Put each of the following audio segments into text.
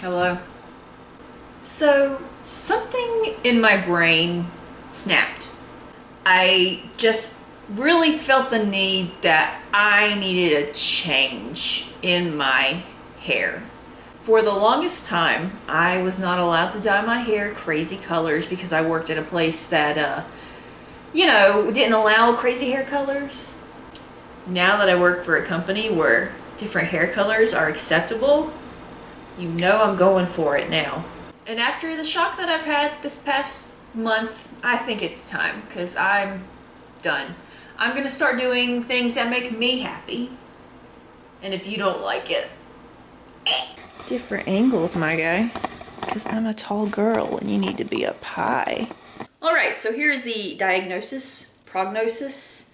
Hello. So, something in my brain snapped. I just really felt the need that I needed a change in my hair. For the longest time, I was not allowed to dye my hair crazy colors because I worked at a place that, didn't allow crazy hair colors. Now that I work for a company where different hair colors are acceptable, you know I'm going for it now. And after the shock that I've had this past month, I think it's time, because I'm done. I'm gonna start doing things that make me happy. And if you don't like it, different angles, my guy. Because I'm a tall girl and you need to be up high. Alright, so here's the prognosis.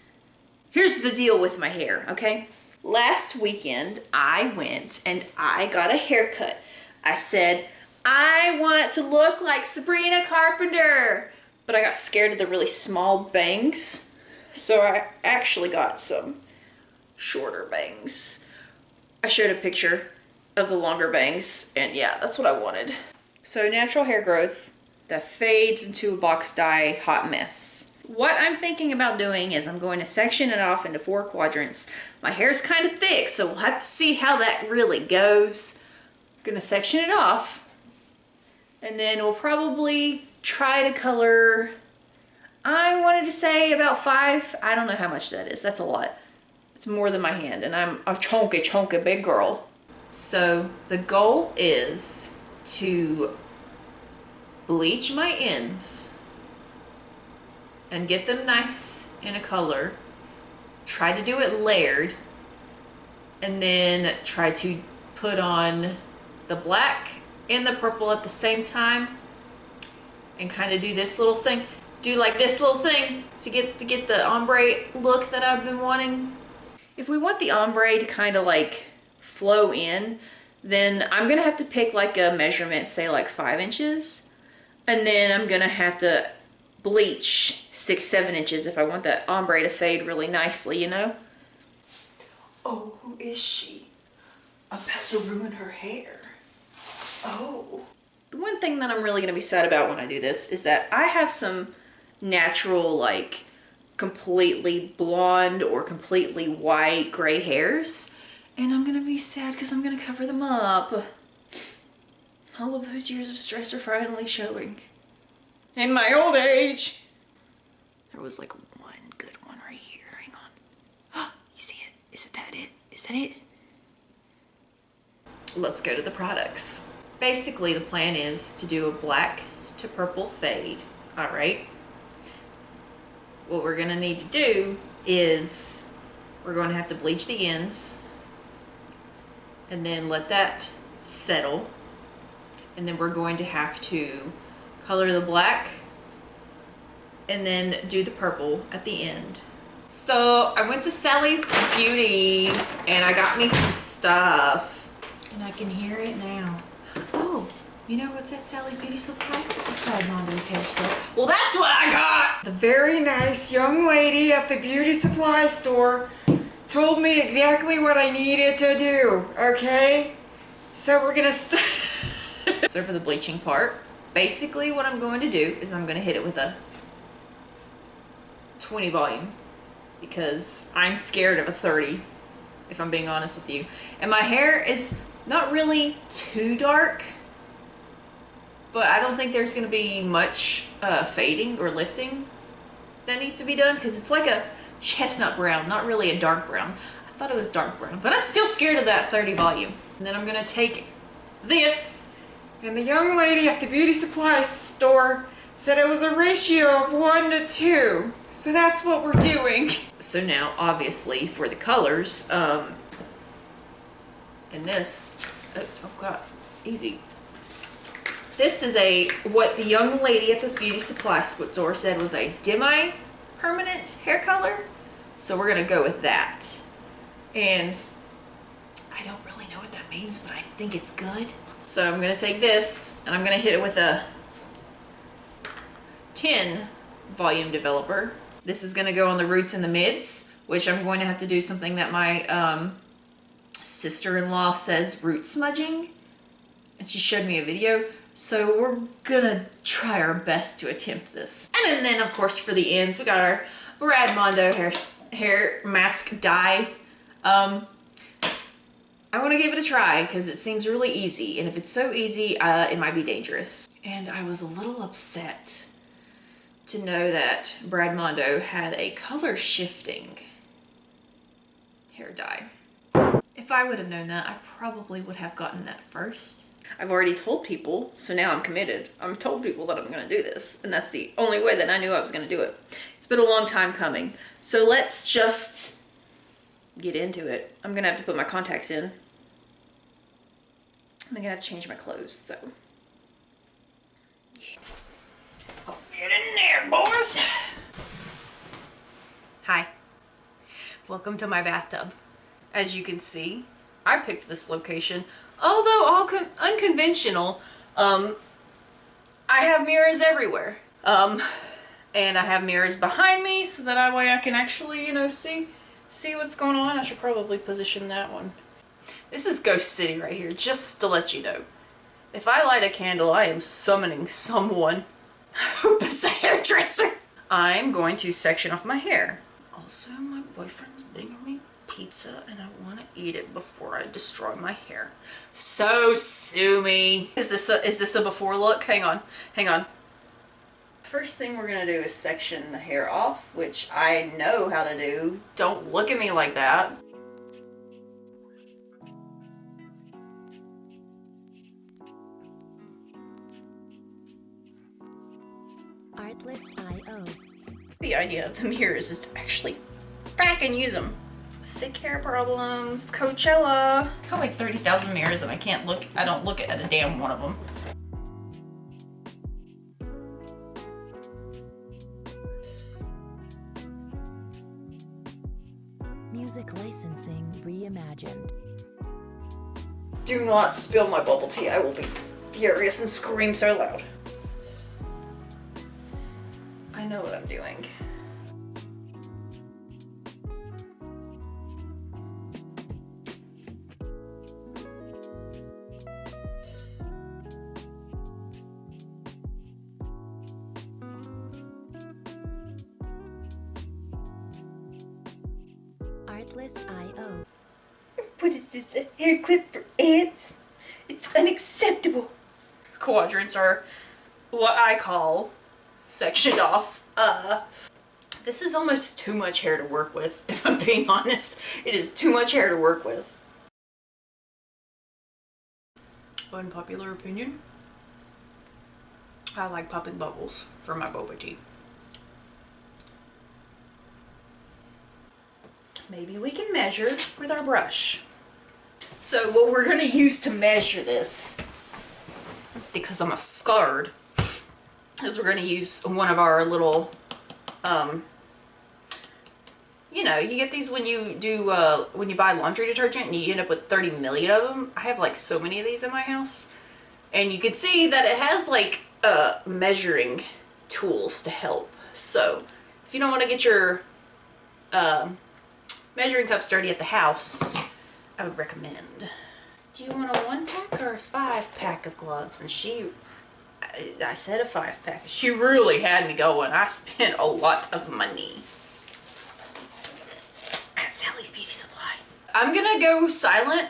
Here's the deal with my hair, okay? Last weekend, I went and I got a haircut. I said, I want to look like Sabrina Carpenter. But I got scared of the really small bangs. So I actually got some shorter bangs. I showed a picture of the longer bangs, and yeah, that's what I wanted. So natural hair growth that fades into a box dye hot mess. What I'm thinking about doing is I'm going to section it off into 4 quadrants. My hair's kind of thick, so we'll have to see how that really goes. I'm gonna section it off, and then we'll probably try to color, I wanted to say about 5. I don't know how much that is. That's a lot. It's more than my hand, and I'm a chonky big girl. So the goal is to bleach my ends and get them nice in a color. Try to do it layered, and then try to put on the black and the purple at the same time, and kind of do this little thing. Do like this little thing to get the ombre look that I've been wanting. If we want the ombre to kind of like flow in, then I'm gonna have to pick like a measurement, say like 5 inches, and then I'm gonna have to bleach 6-7 inches if I want that ombre to fade really nicely, you know? Oh, who is she? About to ruin her hair. Oh. The one thing that I'm really gonna be sad about when I do this is that I have some natural, like, completely blonde or completely white gray hairs, and I'm gonna be sad because I'm gonna cover them up. All of those years of stress are finally showing. In my old age. There was like one good one right here. Hang on. You see it? Is that it? Is that it? Let's go to the products. Basically, the plan is to do a black to purple fade. All right. What we're gonna need to do is we're going to have to bleach the ends and then let that settle. And then we're going to have to color the black and then do the purple at the end. So I went to Sally's Beauty and I got me some stuff. And I can hear it now. Oh, you know what's at Sally's Beauty Supply? It's Mondo's hair stuff. Well, that's what I got! The very nice young lady at the beauty supply store told me exactly what I needed to do, okay? So we're gonna start. So for the bleaching part, basically what I'm going to do is I'm going to hit it with a 20 volume because I'm scared of a 30, if I'm being honest with you. And my hair is not really too dark, but I don't think there's going to be much fading or lifting that needs to be done because it's like a chestnut brown, not really a dark brown. I thought it was dark brown, but I'm still scared of that 30 volume. And then I'm going to take this. And the young lady at the beauty supply store said it was a ratio of 1 to 2. So that's what we're doing. So now, obviously, for the colors, and this, oh God, easy. This is what the young lady at this beauty supply store said was a Demi-Permanent hair color. So we're gonna go with that. And I don't really know what that means, but I think it's good. So I'm gonna take this and I'm gonna hit it with a 10 volume developer. This is gonna go on the roots and the mids, which I'm going to have to do something that my sister-in-law says root smudging. and she showed me a video. So we're gonna try our best to attempt this. And then of course for the ends, we got our Bradmondo hair mask dye. I want to give it a try because it seems really easy, and if it's so easy, it might be dangerous. And I was a little upset to know that Bradmondo had a color shifting hair dye. If I would have known that, I probably would have gotten that first. I've already told people, so now I'm committed. I've told people that I'm gonna do this, and that's the only way that I knew I was gonna do it. It's been a long time coming. So let's just get into it. I'm gonna have to put my contacts in. I'm gonna have to change my clothes, so. Yeah. Oh, get in there, boys. Hi. Welcome to my bathtub. As you can see, I picked this location. Although all unconventional, I have mirrors everywhere. And I have mirrors behind me so that way I can actually, you know, see what's going on. I should probably position that one. This is Ghost City right here, just to let you know. If I light a candle, I am summoning someone. I hope it's a hairdresser. I'm going to section off my hair. Also, my boyfriend's bringing me pizza and I want to eat it before I destroy my hair. So sue me. Is this a before look? Hang on. First thing we're gonna do is section the hair off, which I know how to do. Don't look at me like that. Artlist.io. The idea of the mirrors is to actually fracking use them. Thick hair problems, Coachella. I got like 30,000 mirrors and I don't look at a damn one of them. Music licensing reimagined. Do not spill my bubble tea. I will be furious and scream so loud. I know what I'm doing. Artlist.io. What is this, a hair clip for ants? It's unacceptable. Quadrants are what I call sectioned off. This is almost too much hair to work with, if I'm being honest. It is too much hair to work with. Unpopular opinion. I like popping bubbles for my boba tea. Maybe we can measure with our brush. So what we're gonna use to measure this, because I'm a scarred, is we're gonna use one of our little, you know, you get these when you do, when you buy laundry detergent and you end up with 30 million of them. I have like so many of these in my house. And you can see that it has like, measuring tools to help. So if you don't want to get your, measuring cups dirty at the house, I would recommend. Do you want a 1-pack or a 5-pack of gloves? And I said a 5-pack. She really had me going. I spent a lot of money at Sally's Beauty Supply. I'm gonna go silent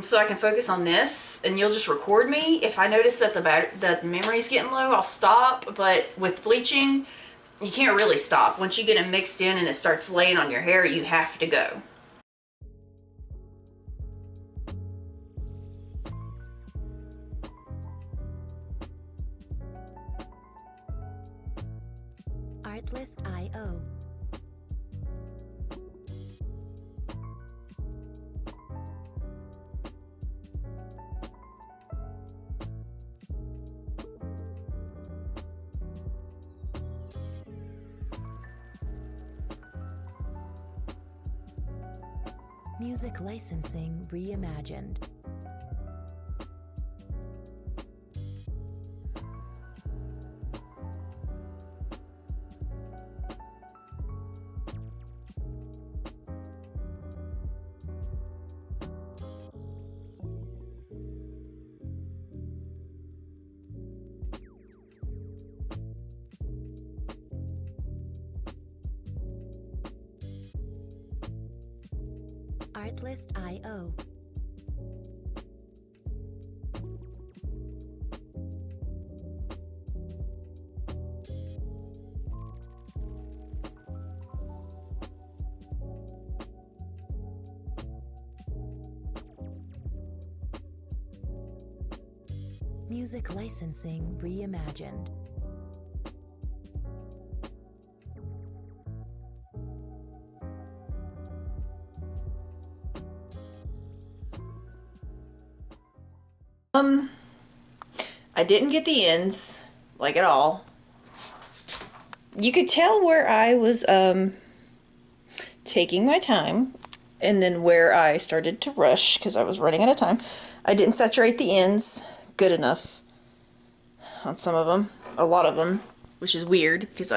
so I can focus on this, and you'll just record me. If I notice that the memory's getting low, I'll stop. But with bleaching, you can't really stop. Once you get it mixed in and it starts laying on your hair, you have to go. Artlist.io. Music licensing reimagined. Artlist.io. Music licensing reimagined. I didn't get the ends, like, at all. You could tell where I was, taking my time, and then where I started to rush, because I was running out of time. I didn't saturate the ends good enough on some of them, a lot of them, which is weird, because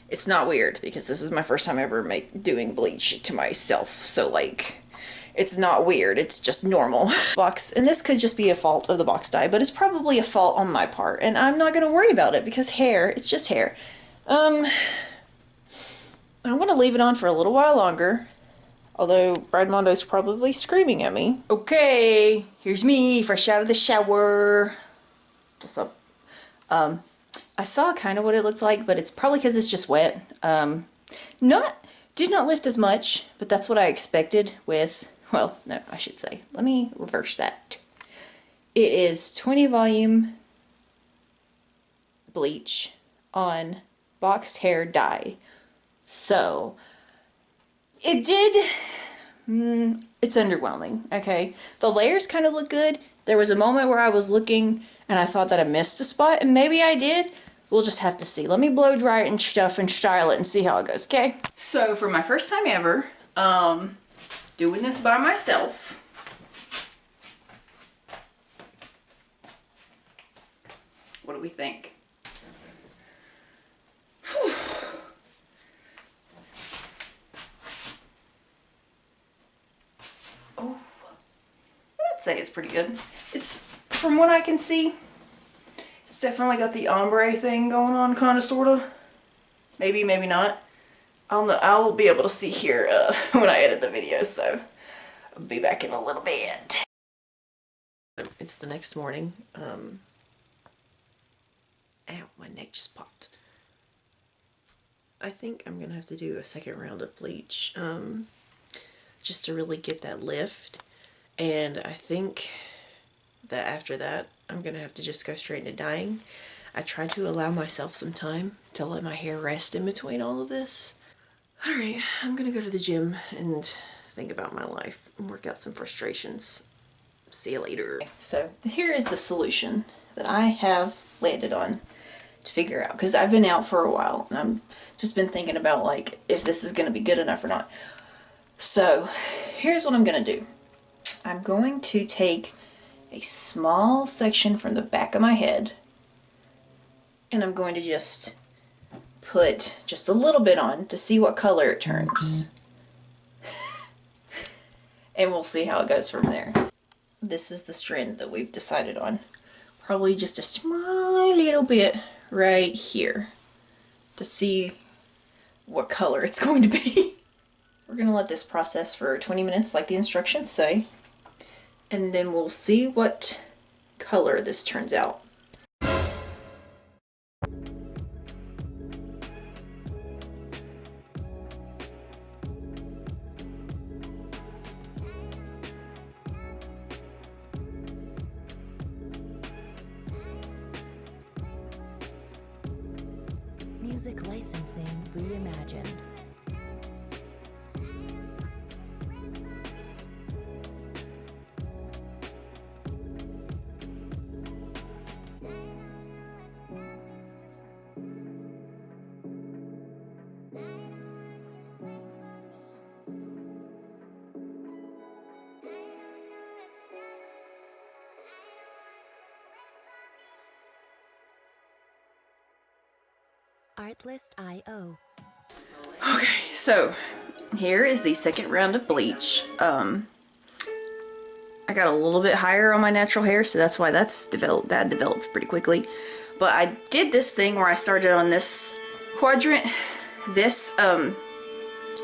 it's not weird, because this is my first time ever doing bleach to myself, so, like, it's not weird, it's just normal. Box, and this could just be a fault of the box dye, but it's probably a fault on my part, and I'm not gonna worry about it, because hair, it's just hair. I want to leave it on for a little while longer, although Bradmondo's probably screaming at me. Okay, here's me, fresh out of the shower. What's up? I saw kind of what it looked like, but it's probably because it's just wet. Did not lift as much, but that's what I expected with, well, no, I should say. Let me reverse that. It is 20 volume bleach on boxed hair dye. So, it did, it's underwhelming, okay? The layers kind of look good. There was a moment where I was looking and I thought that I missed a spot, and maybe I did. We'll just have to see. Let me blow dry it and stuff and style it and see how it goes, okay? So, for my first time ever, doing this by myself, what do we think? Whew. Oh, I'd say it's pretty good. It's, from what I can see, it's definitely got the ombre thing going on, kind of, sort of. Maybe, maybe not. I'll be able to see here when I edit the video, so I'll be back in a little bit. It's the next morning. Ow, my neck just popped. I think I'm gonna have to do a second round of bleach, just to really get that lift. And I think that after that, I'm gonna have to just go straight into dyeing. I tried to allow myself some time to let my hair rest in between all of this. Alright, I'm gonna go to the gym and think about my life and work out some frustrations. See you later. So here is the solution that I have landed on to figure out, because I've been out for a while and I'm just been thinking about, like, if this is gonna be good enough or not. So here's what I'm gonna do. I'm going to take a small section from the back of my head and I'm going to just put just a little bit on to see what color it turns. And we'll see how it goes from there. This is the strand that we've decided on. Probably just a small little bit right here to see what color it's going to be. We're going to let this process for 20 minutes like the instructions say, and then we'll see what color this turns out. Music licensing reimagined. Artlist.io. Okay, so here is the second round of bleach. I got a little bit higher on my natural hair, so that's why that developed pretty quickly. But I did this thing where I started on this quadrant. This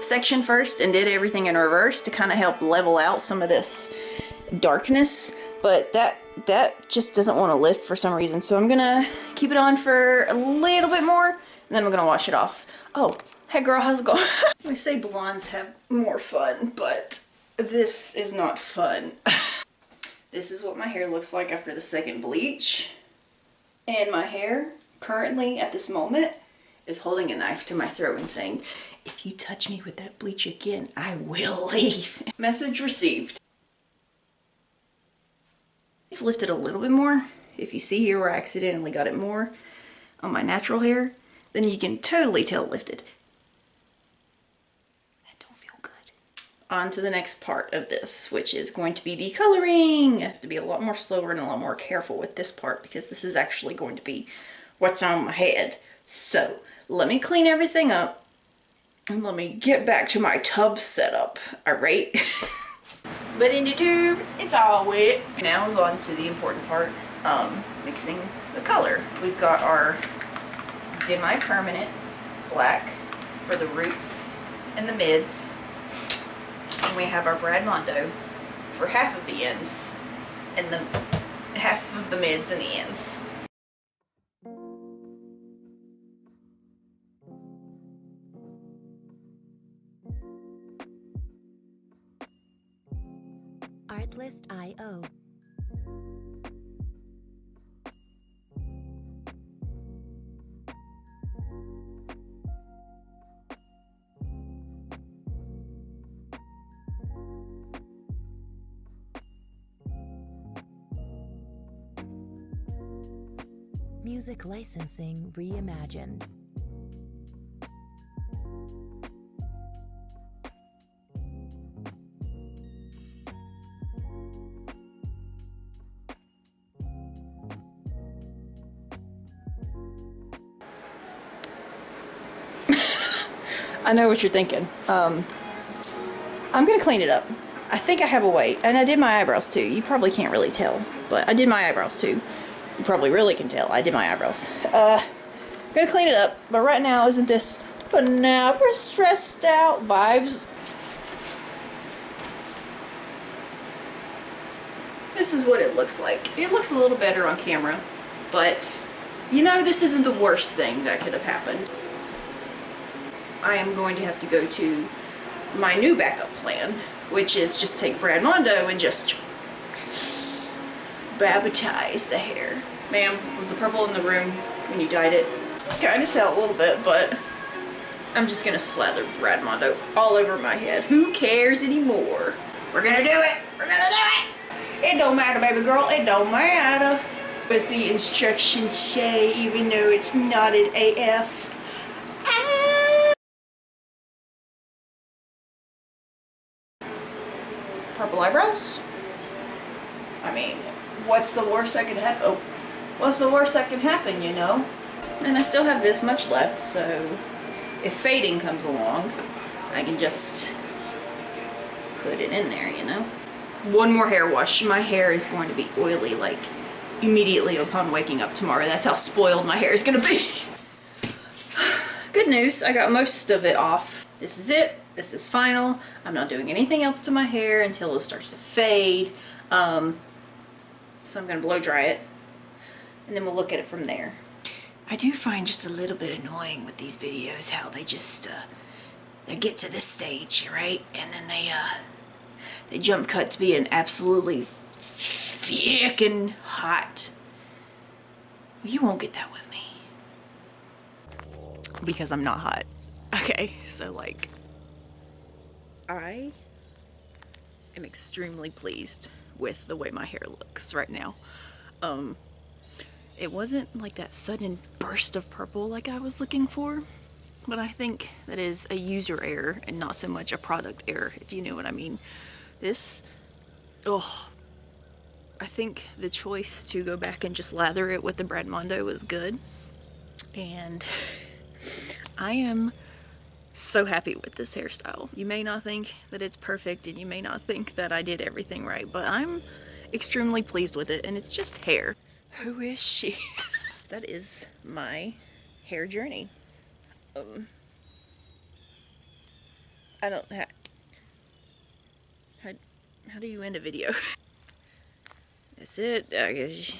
section first and did everything in reverse to kind of help level out some of this darkness, but that just doesn't want to lift for some reason, so I'm gonna keep it on for a little bit more and then I'm gonna wash it off. Oh, hey girl, how's it going? We say blondes have more fun, but this is not fun. This is what my hair looks like after the second bleach, and my hair currently at this moment is holding a knife to my throat and saying, if you touch me with that bleach again, I will leave. Message received. It's lifted a little bit more. If you see here where I accidentally got it more on my natural hair, then you can totally tell it lifted. That don't feel good. On to the next part of this, which is going to be the coloring. I have to be a lot more slower and a lot more careful with this part because this is actually going to be what's on my head. So let me clean everything up and let me get back to my tub setup. Alright? But in the tube, it's all wet. Now is on to the important part, mixing the color. We've got our Demi-Permanent black for the roots and the mids. And we have our Mondo for half of the ends and the half of the mids and the ends. Artlist.io. Music licensing reimagined. I know what you're thinking. I'm gonna clean it up. I think I have a way, and I did my eyebrows too. You probably can't really tell, but I did my eyebrows too. You probably really can tell. I did my eyebrows. Gonna clean it up, but right now isn't this but now we're stressed out vibes. This is what it looks like. It looks a little better on camera, but you know, this isn't the worst thing that could have happened. I am going to have to go to my new backup plan, which is just take Mondo and just baptize the hair. Ma'am, was the purple in the room when you dyed it? Kind of tell a little bit, but I'm just gonna slather Mondo all over my head. Who cares anymore? We're gonna do it! We're gonna do it! It don't matter, baby girl, it don't matter. As the instructions say, even though it's not an AF. Purple eyebrows? I mean, what's the worst that could happen? Oh, what's the worst that can happen, you know? And I still have this much left, so if fading comes along, I can just put it in there, you know? One more hair wash. My hair is going to be oily, like, immediately upon waking up tomorrow. That's how spoiled my hair is gonna be. Good news, I got most of it off. This is it. This is final. I'm not doing anything else to my hair until it starts to fade. So I'm gonna blow dry it, and then we'll look at it from there. I do find just a little bit annoying with these videos how they just they get to this stage, right, and then they jump cut to being absolutely fucking hot. Well, you won't get that with me because I'm not hot. Okay, so like, I am extremely pleased with the way my hair looks right now. It wasn't like that sudden burst of purple like I was looking for, but I think that is a user error and not so much a product error, if you know what I mean. This, oh, I think the choice to go back and just lather it with the Mondo was good, and I am so happy with this hairstyle. You may not think that it's perfect and you may not think that I did everything right, but I'm extremely pleased with it, and it's just hair. Who is she? That is my hair journey. I don't have... How do you end a video? That's it. I guess